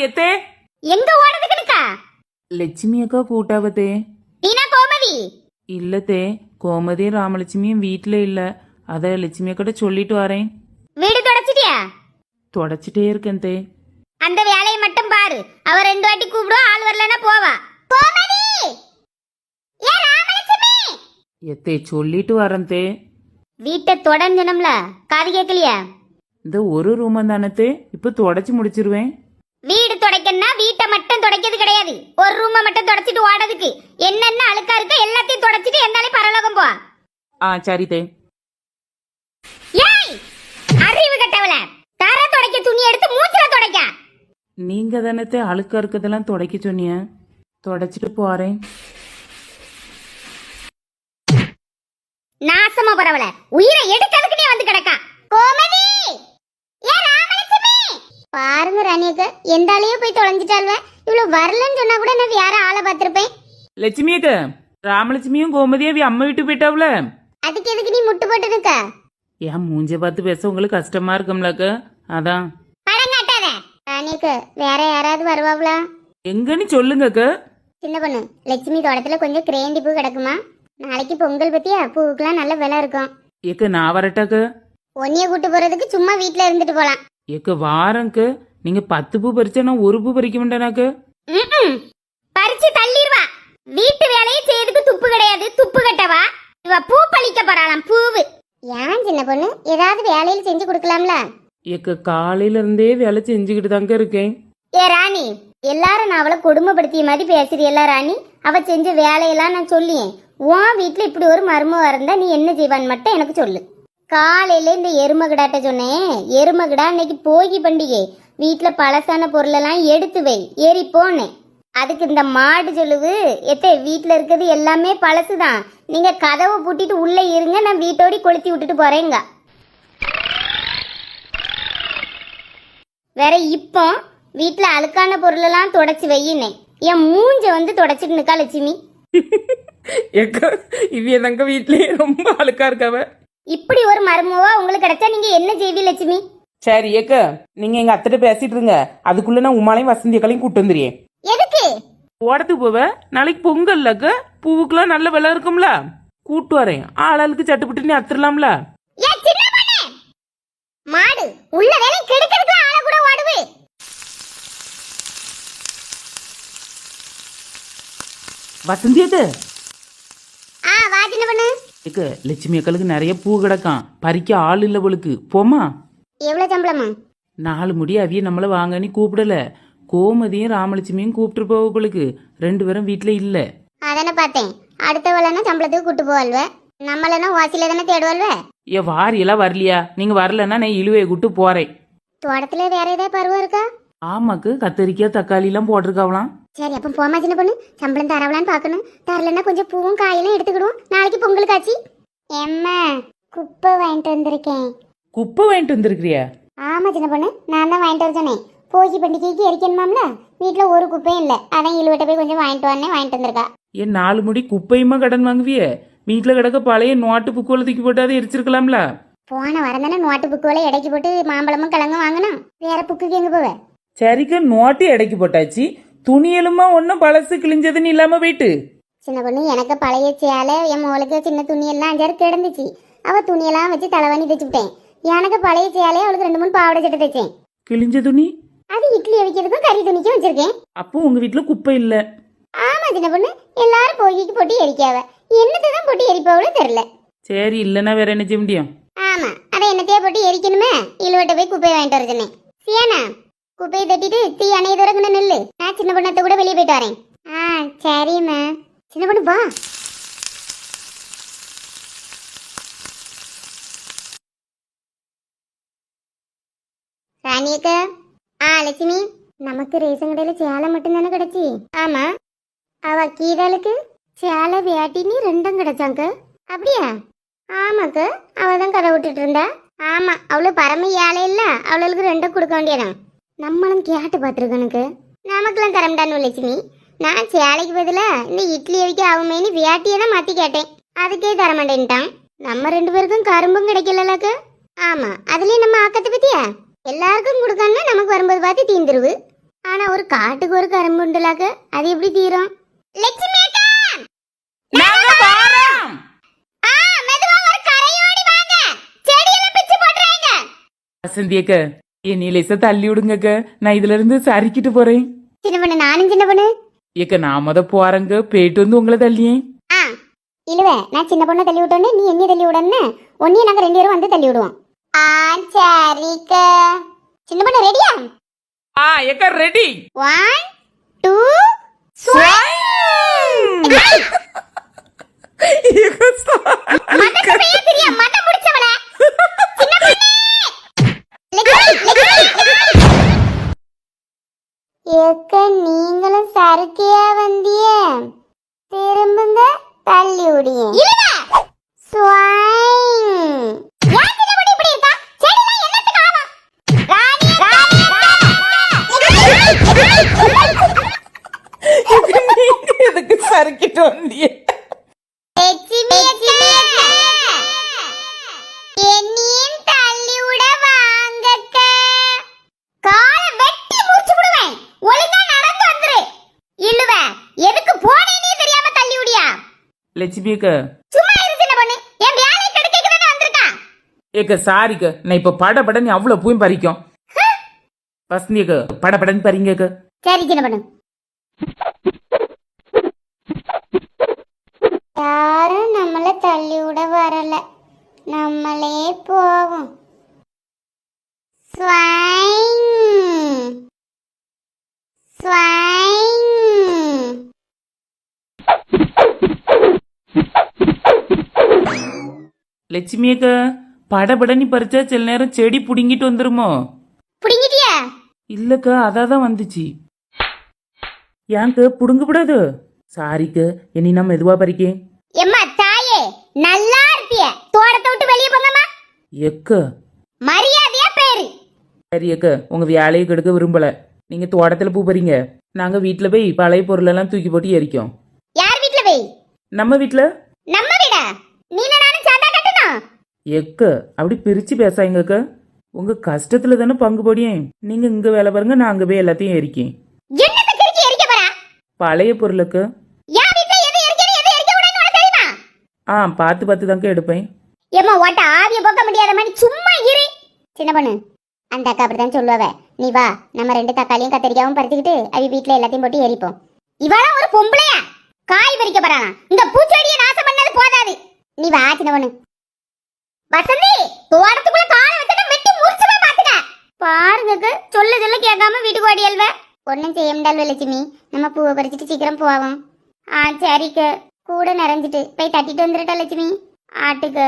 எத்தே எங்க ஓடுறதுக்குக்கா? லட்சுமி அக்கா கூட்டாவத்தே. நீனா கோமதி? இல்லத்தே, கோமதியும் ராமலட்சுமியும் வீட்டுல இல்ல. அத லட்சுமி அக்கிட்ட சொல்லிட்டு வரேன். வீடு தொடச்சிட்டியா? தொடச்சிட்டே இருக்கேன் தே. அந்த வேலையை மட்டும் பாரு. அவ 2 வாட்டி கூப்பிடுவா, ஆள் வரலன்னா போவா. கோமதி! ஏ ராமலட்சுமி! எத்தே சொல்லிட்டு வரேன் தே. வீட்டை தொடஞ்சனம்ல, காது கேட்கலையா? இந்த ஒரு ரூம் தானத்தே, இப்ப தொடச்சு முடிச்சிருவேன். வீடு துடைக்கணும்னா வீட்டை மட்டும் துடைக்கிறது கிடையாது, ஒரு ரூமை மட்டும் துடைச்சிட்டு ஓடதுக்கு. என்னென்ன அழுக்கா இருக்க எல்லாத்தையும் துடைச்சிட்டு எந்தாலே பரலோகம் போ. சரி தே. ஏய் அறிவு கட்டவள, தர துடைக்க துணி எடுத்து மூஞ்சில துடைக்க. நீங்க தானத்தே அழுக்கா இருக்கதெல்லாம் துடைக்க சொன்னீங்க, தொடச்சிட்டு போறேன். நாசமா பரவல, உயிரை எடுக்கிறதுக்கு நீ வந்து கிடக்கா. கோமதி! ஏ ராமலட்சுமி! பாருங்க ராணியக்க, எந்தாலேயே போய் தொலைஞ்சிட்டாள்வ. இவ்வளவு வரலன்னு சொன்னா கூட நான் வேற ஆளை பார்த்திருப்பேன். லட்சுமி அக்கா, ராமலட்சுமியும் கோமதியும் அம்மா வீட்டு போயிட்டாவுல. அதுக்கு எதுக்கு நீ முட்டு போட்டு நிக்க? ஏன் மூஞ்ச பார்த்து பேச உங்களுக்கு கஷ்டமா இருக்கும்லக்க, அதான். படங்காட்டாத ராணியக்க, வேற யாராவது வருவாங்களா? எங்கன்னு சொல்லுங்கக்க. சின்ன பொண்ணு, லட்சுமி தோட்டத்துல கொஞ்சம் கிரேண்டி பூ கிடக்குமா? நாளைக்கு பொங்கல் பத்தியா, பூவுக்குலாம் நல்ல விலை இருக்கும். ஏக்க நான் வரட்டாக்க? ஒன்னிய கூட்டு போறதுக்கு சும்மா வீட்டுல இருந்துட்டு போலாம். ஏக்க வாரங்க, நீங்க 10 பூ பறிச்சா நான் 1 பூ பறிக்க மாட்டேனாக்க. பறிச்சு தள்ளிடுவா. வீட்டு வேலையை செய்யறதுக்கு துப்பு கிடையாது, துப்பு கட்டவா. இவ பூ பழிக்க போறாளாம், பூவு. ஏன் சின்ன பொண்ணு, ஏதாவது வேலையில செஞ்சு கொடுக்கலாம்ல? ஏக்க காலையில இருந்தே வேலை செஞ்சுக்கிட்டு தாங்க இருக்கேன். ஏ ராணி, எல்லாரும் நான் அவளை கொடுமைப்படுத்திய மாதிரி பேசுறியல்ல ராணி. அவ செஞ்ச வேலையெல்லாம் நான் சொல்லியேன். உன் வீட்டுல இப்படி ஒரு மருமவ இருந்தா நீ என்ன செய்வான்னு மட்டும் எனக்கு சொல்லு. காலையில இந்த எருமகிடாட்ட சொன்னேன். எருமகிடா இன்னைக்கு போகி பண்டிகை, வீட்டுல பழசான பொருளெல்லாம் எடுத்து வை, ஏறி போனேன். அதுக்கு இந்த மாடு சொல்லுவு, எத்தே வீட்டுல இருக்கிறது எல்லாமே பழசுதான், நீங்க கதவை பூட்டிட்டு உள்ள இருங்க, நான் வீட்டோடி கொளுத்தி விட்டுட்டு போறேங்க. வேற இப்போ வீட்டுல அழுக்கான பொருளெல்லாம் தொடச்சு வையினேன். என் மூஞ்ச வந்து தொடச்சிட்டு நிக்கா லட்சுமி. ஏக்கா இவ்விய தங்க வீட்லயே ரொம்ப அழுக்கா இருக்காவ. இப்படி ஒரு மருமவா உங்களுக்கு கிடைச்சா நீங்க என்ன செய்வி லட்சுமி? சரி ஏக்கா, நீங்க எங்க அத்தை பேசிட்டு இருங்க, அதுக்குள்ள நான் உமாலையும் வசந்தி அக்காலையும் கூட்டு வந்துடுறேன். எதுக்கு? ஓடத்துக்கு போவ, நாளைக்கு பொங்கல்லக்க, பூவுக்குலாம் நல்ல விலை இருக்கும்ல, கூட்டு வரேன். ஆளாளுக்கு சட்டுப்பட்டு நீ அத்துடலாம்ல. மாடு உள்ள வேலை கெடுக்கிறதுக்கு ஆள கூட ஓடுவே. வசந்தி அக்கா. வா சின்ன பொண்ணு. ஏக்க லட்சுமி அக்காளுக்கு நிறைய பூ கிடக்கான், பறிக்க ஆள் இல்ல போலுக்கு, போமா? எவ்வளவு சம்பளமா? 4 முடி அவிய நம்மள வாங்கன்னு கூப்பிடல, கோமதியும் ராமலட்சுமியும் கூப்பிட்டு போவங்களுக்கு 2 பேரும் வீட்டுல இல்ல. அதானே பார்த்தேன். அடுத்த வேலைன்னா சம்பளத்துக்கு கூட்டு போவாள்வ, நம்மளனா வாசில தானே தேடுவாள்வ. ஏ வாரியெல்லாம் வரலையா? நீங்க வரலன்னா நான் இழுவையை கூட்டு போறேன். தோட்டத்துல வேற ஏதாவது பருவம் இருக்கா? ஆமாக்கு கத்தரிக்காய் தக்காளி எல்லாம் போட்டிருக்காவலாம். சரி அப்ப போமா சின்ன பொண்ணு, சம்பளம் தரவலான்னு பாக்கணும். தரலன்னா கொஞ்சம் பூவும் காயெல்லாம் எடுத்துக்கிடுவோம், நாளைக்கு பொங்கலுக்கு ஆச்சு. எம்மா குப்பை வாங்கிட்டு வந்திருக்கேன். குப்பை வாங்கிட்டு வந்திருக்கிறியா? ஆமா சின்ன பொண்ணு, நான் தான் வாங்கிட்டு வர சொன்னேன். போகி பண்டிகைக்கு எரிக்கணுமாம்ல, வீட்டுல ஒரு குப்பையும் இல்ல, அதான் இழுவட்ட போய் கொஞ்சம் வாங்கிட்டு வந்திருக்கா. ஏன் 4 முடி குப்பையுமா கடன் வாங்குவிய? வீட்டுல கிடக்க பழைய நோட்டு புக்குவல தூக்கி போட்டாதே எரிச்சிருக்கலாம்ல. போன வரந்தானே நோட்டு புக்குவல எடைக்கு போட்டு மாம்பழமும் கிழங்கும் வாங்கணும், வேற புக்குக்கு எங்க போவ? சரிக்கு நோட்டு எடைக்கு போட்டாச்சு, துணியலுமா ஒன்னும் பழசு கிழிஞ்சதுன்னு இல்லாம போயிட்டு. சின்ன பொண்ணு, எனக்கு பழைய சேலை, என் மோளுக்கு சின்ன துணியெல்லாம் 5-6 கிடந்துச்சு. அவ துணியெல்லாம் வச்சு தலைவாணி தைச்சு விட்டேன். எனக்கு பழைய சேலையை அவளுக்கு 2-3 பாவாடை சட்டை தைச்சேன். கிழிஞ்ச துணி அது இட்லி வைக்கிறதுக்கும் கறி துணிக்கும் வச்சிருக்கேன். அப்போ உங்க வீட்டுல குப்பை இல்ல? ஆமா சின்ன பொண்ணு, எல்லாரும் போகிக்கு போட்டு எரிக்காவ, என்னத்தான் போட்டு எரிப்பாவளோ தெரியல. சரி இல்லன்னா வேற என்ன செய்ய முடியும்? ஆமா, அதை என்னத்தையே போட்டு எரிக்கணுமே, இழுவட்ட போய் குப்பையை வாங்கிட்டு வர சொன்னேன். சியானா குப்பையை தட்டிட்டு தீ அணைய தூரங்கன்னு நெல்லு, நான் சின்ன பொண்ணத்தை கூட வெளியே போயிட்டு வரேன். சரிம்மா. சின்ன பொண்ணு வா. ராணியக்கா. லட்சுமி, நமக்கு ரேஷன் கடையில சேலை மட்டும் தானே கிடைச்சி? ஆமா. அவ கீதாளுக்கு சேலை வேட்டின்னு 2 கிடைச்சாங்க. அப்படியா? ஆமாக்கா, அவதான் கதை விட்டுட்டு இருந்தா. ஆமா, அவளு பரம ஏழை இல்ல, அவளுக்கு 2 கொடுக்க வேண்டியதான். நம்மளும் கேட்டு பார்த்துருக்கனுக்கு, நமக்குலாம் தரம்டான்னு லட்சுமி. நான் சேலைக்கு பதிலா இந்த இட்லி வைக்க ஆகுமேனு வேட்டியை தான் மாத்தி கேட்டேன், அதுக்கே தரமாட்டேன்ட்டான். நம்ம 2 பேருக்கும் கரும்பும் கிடைக்கலக்கு. ஆமா, அதுலயும் நம்ம ஆக்கத்தை பத்தியா எல்லாருக்கும் கொடுக்காம நமக்கு வரும்போது பார்த்து தீந்துருவு. ஆனா ஒரு காட்டுக்கு ஒரு கரும்பு உண்டுலாக்க, அது எப்படி தீரும்? லட்சுமி அக்கா, நாங்க வாரோம். ஆ மெதுவா ஒரு கரையோடி வாங்க, செடியெல்லாம் பிச்சு போட்டுறாங்க. வசந்தி அக்கா, என் லேசா தள்ளி விடுங்கக்க, நான் இதுல இருந்து சரிக்கிட்டு போறேன். சின்ன பொண்ணு, நானும் சின்ன பொண்ணு. ஏக்க நான் முத போறேங்க, போயிட்டு வந்து உங்களை தள்ளியே. ஆ இல்லவே, நான் சின்ன பொண்ணை தள்ளி விட்டோன்னே நீ என்னைய தள்ளி விடன்னு, ஒன்னையும் நாங்க 2 பேரும் வந்து தள்ளி விடுவோம். ஆ சரிக்கா. சின்ன பொண்ணு ரெடியா? ஏக்கா ரெடி. 1 2 மதக்கு பெரிய தெரியா, மதம் முடிச்சவள. சின்ன பொண்ணு ஏக்க, நீங்களும் சறுக்கியா வந்தியே, திரும்புங்க, தள்ளி விடியே. இல்ல ஸ்வைங். ஏன் சின்ன பொண்ணு இப்படி இருக்கா? செடிலாம் என்னத்துக்கு ஆகும்? ராணி நீங்க எதுக்கு சறுக்கிட்டு வந்தியே? லட்சுமி அக்கா, என்னையும் தள்ளி விட வாங்கக்கா. காலை வெட்டி முறிச்சு விடுவேன், ஒழுங்கா நடந்து வந்துரு. இல்லுவ, எதுக்கு போனேனே தெரியாம தள்ளி விடியா? லட்சுமி அக்கா, சும்மா இரு சின்ன பொண்ணு, என் வேலை கெடுக்கக்கு தானே வந்திருக்கா. ஏக்க சாரிக்க, நான் இப்ப படபடன்னு அவ்வளவு பூயும் பறிக்கும். வசந்தி அக்கா, படபடன்னு பறிங்க அக்கா. சரி சின்ன பொண்ணு. யாரும் நம்மள தள்ளி விட வரல, நம்மளே போவோம். ஸ்வைங் ஸ்வைங். லட்சுமி அக்கா, படபடன்னு பறிச்சா சில நேரம் செடி புடுங்கிட்டு வந்துருமோ? புடிங்கிட்டியா? இல்லக்கா, அதான் வந்துச்சு. ஏங்க புடுங்கப்படாது? சாரிக்க, இனி நான் மெதுவா பறிக்கேன். எம்மா தாயே, நல்லா இருப்பிய, தோட்டத்தை விட்டு வெளியே போங்கம்மா. எக்க மரியாதையா பேரு. சரி அக்கா, உங்க வேலையை கெடுக்க விரும்பல. நீங்க தோட்டத்துல பூ பறிங்க, நாங்க வீட்டுல போய் பழைய பொருள் எல்லாம் தூக்கி போட்டு எரிக்கும். யார் வீட்ல போய்? நம்ம வீட்டுல. நம்ம வீடா? நீங்க நானும் சாந்தா கட்டணும். எக்க அப்படி பிரிச்சு பேசாங்க அக்கா. உங்க கஷ்டத்துல தானே பங்கு போடியேன். நீங்க இங்க வேலை பாருங்க, நான் அங்க போய் எல்லாத்தையும் எரிக்கேன். என்னத்த கிறுக்கி எரிக்க போறா? பழைய பொருளுக்கு. யார் வீட்ல எது எரிக்கணும், எது எரிக்க கூடாதுன்னு உனக்கு தெரியுமா? பார்த்து தாங்க எடுப்பேன். ஏம்மா, ஓட்ட ஆவிய போக்க முடியாத மாதிரி சும்மா இரு. சின்ன பொண்ணு, அந்த அக்கா அப்படிதான் சொல்லுவாவ. நீ வா, நம்ம 2 தக்காளியும் கத்திரிக்காவும் பறிச்சுக்கிட்டு அவ வீட்டுல எல்லாத்தையும் போட்டு எரிப்போம். இவளா ஒரு பொம்பளையா? காய் பறிக்க போறானா? இந்த பூச்செடியை நாசம் பண்ணது போதாது. நீ வா சின்ன பொண்ணு. வசந்தி, தோட்டத்துக்குள்ள காலை வச்சுட்டு வெட்டி முறிச்சு போய் பாத்துக்க. பாருங்க, சொல்ல கேட்காம வீட்டுக்கு ஓடியல்வ. ஒன்னும் செய்ய முடியல லட்சுமி, நம்ம பூவை பறிச்சுட்டு சீக்கிரம் போவோம். சரிக்க, கூட நிறைஞ்சிட்டு போய் தட்டிட்டு வந்துருட்டா லட்சுமி. ஆட்டுக்கு